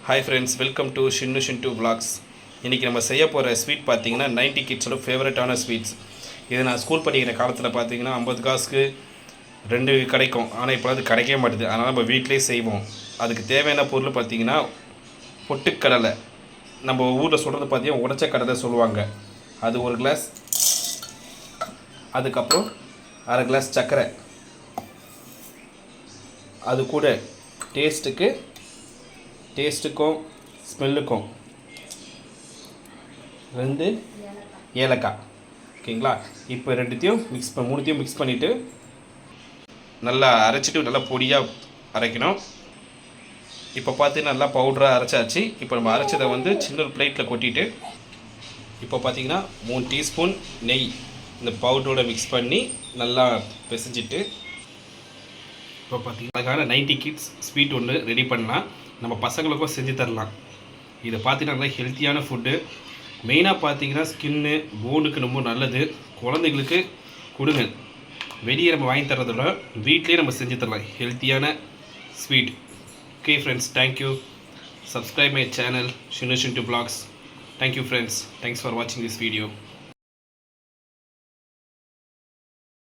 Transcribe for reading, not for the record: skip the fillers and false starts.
Hi friends, welcome to Shinnu vlogs. இன்றைக்கி நம்ம செய்ய போகிற ஸ்வீட் பார்த்தீங்கன்னா 90 கிட்ஸோட ஃபேவரட்டான ஸ்வீட்ஸ். இது நான் ஸ்கூல் படிக்கிற காலத்தில் பார்த்தீங்கன்னா 50 காசுக்கு 2 கிடைக்கும். ஆனால் இப்போ அது கிடைக்கவே மாட்டுது. அதனால் நம்ம வீட்டிலே செய்வோம். அதுக்கு தேவையான பொருள் பார்த்தீங்கன்னா பொட்டுக்கடலை, நம்ம ஊரில் சொல்கிறது பார்த்தீங்கன்னா உடைச்ச கடலை சொல்லுவாங்க, அது 1 கிளாஸ். அதுக்கப்புறம் 1/2 கிளாஸ் சர்க்கரை, அது கூட டேஸ்ட்டுக்கும் ஸ்மெல்லுக்கும் 2 ஏலக்காய். ஓகேங்களா? இப்போ மூணுத்தையும் மிக்ஸ் பண்ணிவிட்டு நல்லா அரைச்சிட்டு நல்லா பொடியாக அரைக்கணும். இப்போ பார்த்தீங்கன்னா நல்லா பவுடராக அரைச்சாச்சு. இப்போ நம்ம அரைச்சதை சின்ன ஒரு பிளேட்டில் கொட்டிட்டு, இப்போ பார்த்தீங்கன்னா 3 டீஸ்பூன் நெய் இந்த பவுடரோட மிக்ஸ் பண்ணி நல்லா பிசைஞ்சிட்டு, இப்போ பார்த்தீங்கன்னா அதுக்கான 90 கிட்ஸ் ஸ்வீட் ஒன்று ரெடி பண்ணலாம். நம்ம பசங்களுக்கும் செஞ்சு தரலாம். இதை பார்த்தீங்கன்னா நல்லா ஹெல்த்தியான ஃபுட்டு. மெயினாக பார்த்தீங்கன்னா ஸ்கின்னு போனுக்கு ரொம்ப நல்லது. குழந்தைங்களுக்கு கொடுங்க. வெளியே நம்ம வாங்கி தரதை விட வீட்லேயே நம்ம செஞ்சு தரலாம் ஹெல்த்தியான sweet. Okay friends, thank you. Subscribe my channel Shinnu vlogs. Thank you friends. Thanks for watching this video.